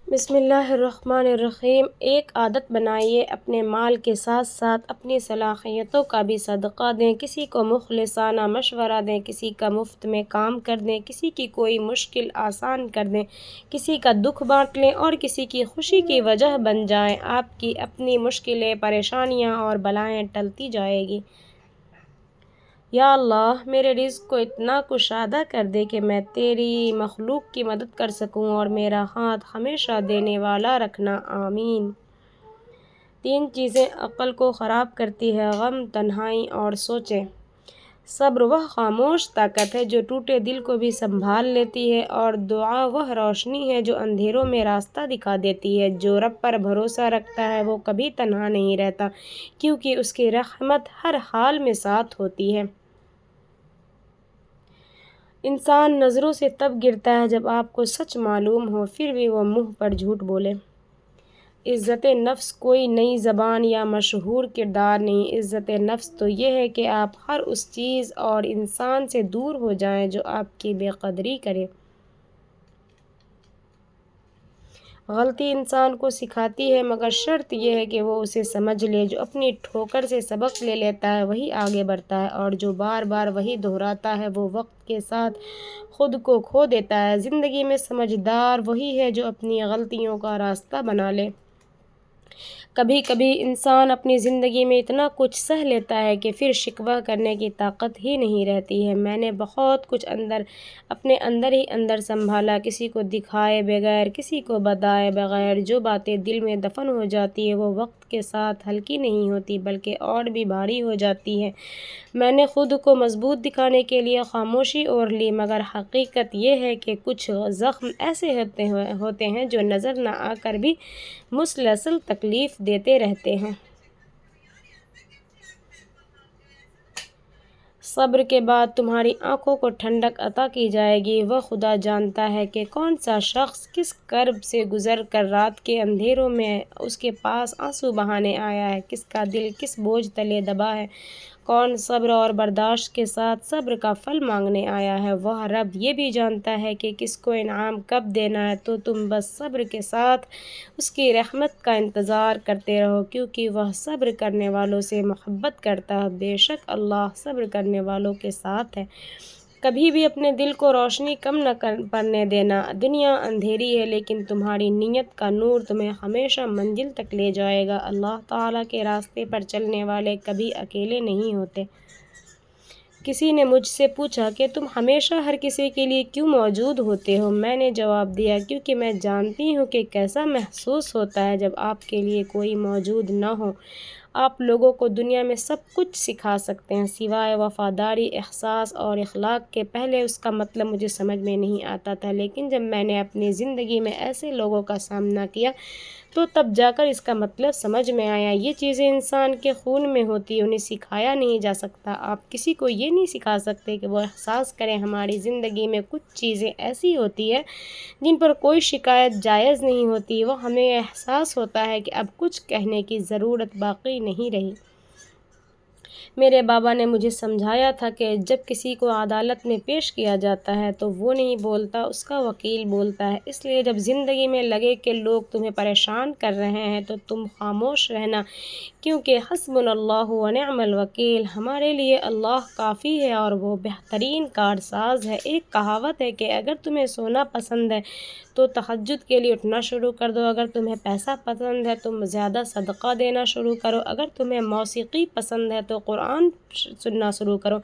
بسم اللہ الرحمن الرحیم۔ ایک عادت بنائیے، اپنے مال کے ساتھ ساتھ اپنی صلاحیتوں کا بھی صدقہ دیں، کسی کو مخلصانہ مشورہ دیں، کسی کا مفت میں کام کر دیں، کسی کی کوئی مشکل آسان کر دیں، کسی کا دکھ بانٹ لیں اور کسی کی خوشی کی وجہ بن جائیں۔ آپ کی اپنی مشکلیں، پریشانیاں اور بلائیں ٹلتی جائیں گی۔ یا اللہ، میرے رزق کو اتنا کشادہ کر دے کہ میں تیری مخلوق کی مدد کر سکوں اور میرا ہاتھ ہمیشہ دینے والا رکھنا، آمین۔ 3 چیزیں عقل کو خراب کرتی ہے: غم، تنہائی اور سوچیں۔ صبر وہ خاموش طاقت ہے جو ٹوٹے دل کو بھی سنبھال لیتی ہے، اور دعا وہ روشنی ہے جو اندھیروں میں راستہ دکھا دیتی ہے۔ جو رب پر بھروسہ رکھتا ہے وہ کبھی تنہا نہیں رہتا، کیونکہ اس کی رحمت ہر حال میں ساتھ ہوتی ہے۔ انسان نظروں سے تب گرتا ہے جب آپ کو سچ معلوم ہو، پھر بھی وہ منہ پر جھوٹ بولے۔ عزت نفس کوئی نئی زبان یا مشہور کردار نہیں، عزت نفس تو یہ ہے کہ آپ ہر اس چیز اور انسان سے دور ہو جائیں جو آپ کی بے قدری کرے۔ غلطی انسان کو سکھاتی ہے، مگر شرط یہ ہے کہ وہ اسے سمجھ لے۔ جو اپنی ٹھوکر سے سبق لے لیتا ہے وہی آگے بڑھتا ہے، اور جو بار بار وہی دہراتا ہے وہ وقت کے ساتھ خود کو کھو دیتا ہے۔ زندگی میں سمجھدار وہی ہے جو اپنی غلطیوں کا راستہ بنا لے۔ کبھی کبھی انسان اپنی زندگی میں اتنا کچھ سہ لیتا ہے کہ پھر شکوہ کرنے کی طاقت ہی نہیں رہتی ہے۔ میں نے بہت کچھ اپنے اندر ہی اندر سنبھالا، کسی کو دکھائے بغیر، کسی کو بتائے بغیر۔ جو باتیں دل میں دفن ہو جاتی ہیں وہ وقت کے ساتھ ہلکی نہیں ہوتی بلکہ اور بھی بھاری ہو جاتی ہیں۔ میں نے خود کو مضبوط دکھانے کے لیے خاموشی اوڑھ لی، مگر حقیقت یہ ہے کہ کچھ زخم ایسے ہوتے ہیں جو نظر نہ آ کر بھی مسلسل تکلیف دیتے رہتے ہیں۔ صبر کے بعد تمہاری آنکھوں کو ٹھنڈک عطا کی جائے گی۔ وہ خدا جانتا ہے کہ کون سا شخص کس کرب سے گزر کر رات کے اندھیروں میں اس کے پاس آنسو بہانے آیا ہے، کس کا دل کس بوجھ تلے دبا ہے، کون صبر اور برداشت کے ساتھ صبر کا پھل مانگنے آیا ہے۔ وہ رب یہ بھی جانتا ہے کہ کس کو انعام کب دینا ہے، تو تم بس صبر کے ساتھ اس کی رحمت کا انتظار کرتے رہو، کیونکہ وہ صبر کرنے والوں سے محبت کرتا ہے۔ بے شک اللہ صبر کرنے والوں کے ساتھ ہے۔ کبھی بھی اپنے دل کو روشنی کم نہ پڑنے دینا۔ دنیا اندھیری ہے لیکن تمہاری نیت کا نور تمہیں ہمیشہ منزل تک لے جائے گا۔ اللہ تعالیٰ کے راستے پر چلنے والے کبھی اکیلے نہیں ہوتے۔ کسی نے مجھ سے پوچھا کہ تم ہمیشہ ہر کسی کے لیے کیوں موجود ہوتے ہو؟ میں نے جواب دیا، کیونکہ میں جانتی ہوں کہ کیسا محسوس ہوتا ہے جب آپ کے لیے کوئی موجود نہ ہو۔ آپ لوگوں کو دنیا میں سب کچھ سکھا سکتے ہیں سوائے وفاداری، احساس اور اخلاق کے۔ پہلے اس کا مطلب مجھے سمجھ میں نہیں آتا تھا، لیکن جب میں نے اپنی زندگی میں ایسے لوگوں کا سامنا کیا تو تب جا کر اس کا مطلب سمجھ میں آیا۔ یہ چیزیں انسان کے خون میں ہوتی ہیں، انہیں سکھایا نہیں جا سکتا۔ آپ کسی کو یہ نہیں سکھا سکتے کہ وہ احساس کریں۔ ہماری زندگی میں کچھ چیزیں ایسی ہوتی ہیں جن پر کوئی شکایت جائز نہیں ہوتی۔ وہ ہمیں احساس ہوتا ہے کہ اب کچھ کہنے کی ضرورت باقی نہیں رہی۔ میرے بابا نے مجھے سمجھایا تھا کہ جب کسی کو عدالت میں پیش کیا جاتا ہے تو وہ نہیں بولتا، اس کا وکیل بولتا ہے۔ اس لیے جب زندگی میں لگے کہ لوگ تمہیں پریشان کر رہے ہیں تو تم خاموش رہنا، کیونکہ حسبنا اللہ ونعم الوکیل، ہمارے لیے اللہ کافی ہے اور وہ بہترین کارساز ہے۔ ایک کہاوت ہے کہ اگر تمہیں سونا پسند ہے تو تہجد کے لیے اٹھنا شروع کر دو، اگر تمہیں پیسہ پسند ہے تو زیادہ صدقہ دینا شروع کرو، اگر تمہیں موسیقی پسند ہے تو قرآن سننا شروع کرو،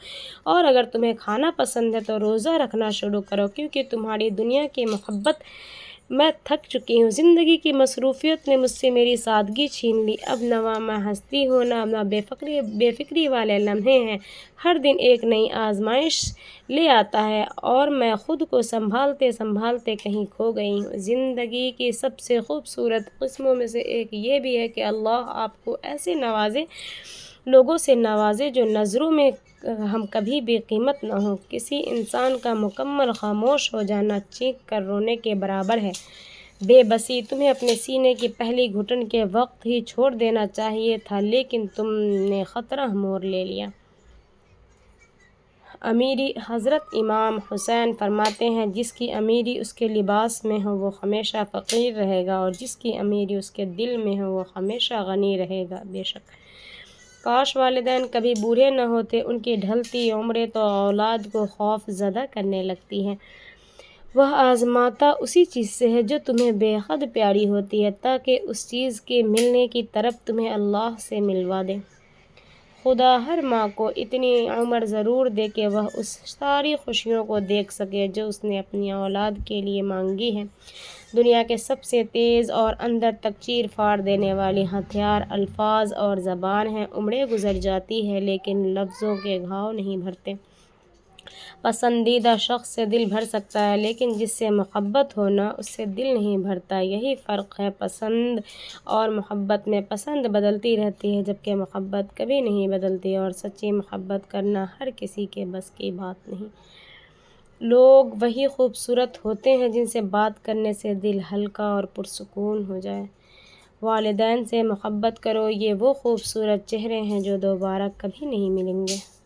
اور اگر تمہیں کھانا پسند ہے تو روزہ رکھنا شروع کرو، کیونکہ تمہاری دنیا کی محبت میں تھک چکی ہوں۔ زندگی کی مصروفیت نے مجھ سے میری سادگی چھین لی۔ اب نہ میں ہستی ہوں نہ بے فکری والے لمحے ہیں۔ ہر دن ایک نئی آزمائش لے آتا ہے اور میں خود کو سنبھالتے سنبھالتے کہیں کھو گئی ہوں۔ زندگی کی سب سے خوبصورت قسموں میں سے ایک یہ بھی ہے کہ اللہ آپ کو ایسے لوگوں سے نوازے جو نظروں میں ہم کبھی بھی قیمت نہ ہوں۔ کسی انسان کا مکمل خاموش ہو جانا چیخ کر رونے کے برابر ہے۔ بے بسی، تمہیں اپنے سینے کی پہلی گھٹن کے وقت ہی چھوڑ دینا چاہیے تھا، لیکن تم نے خطرہ موڑ لے لیا۔ امیری حضرت امام حسین فرماتے ہیں جس کی امیری اس کے لباس میں ہو وہ ہمیشہ فقیر رہے گا اور جس کی امیری اس کے دل میں ہو وہ ہمیشہ غنی رہے گا۔ بے شک کاش والدین کبھی بوڑھے نہ ہوتے، ان کی ڈھلتی عمریں تو اولاد کو خوف زدہ کرنے لگتی ہیں۔ وہ آزماتا اسی چیز سے ہے جو تمہیں بے حد پیاری ہوتی ہے تاکہ اس چیز کے ملنے کی طرف تمہیں اللہ سے ملوا دے۔ خدا ہر ماں کو اتنی عمر ضرور دے کہ وہ اس ساری خوشیوں کو دیکھ سکے جو اس نے اپنی اولاد کے لیے مانگی ہیں۔ دنیا کے سب سے تیز اور اندر تک چیر پھاڑ دینے والی ہتھیار الفاظ اور زبان ہیں۔ عمریں گزر جاتی ہیں لیکن لفظوں کے گھاؤ نہیں بھرتے۔ پسندیدہ شخص سے دل بھر سکتا ہے لیکن جس سے محبت ہو نا اس سے دل نہیں بھرتا۔ یہی فرق ہے پسند اور محبت میں۔ پسند بدلتی رہتی ہے جبکہ محبت کبھی نہیں بدلتی، اور سچی محبت کرنا ہر کسی کے بس کی بات نہیں۔ لوگ وہی خوبصورت ہوتے ہیں جن سے بات کرنے سے دل ہلکا اور پرسکون ہو جائے۔ والدین سے محبت کرو، یہ وہ خوبصورت چہرے ہیں جو دوبارہ کبھی نہیں ملیں گے۔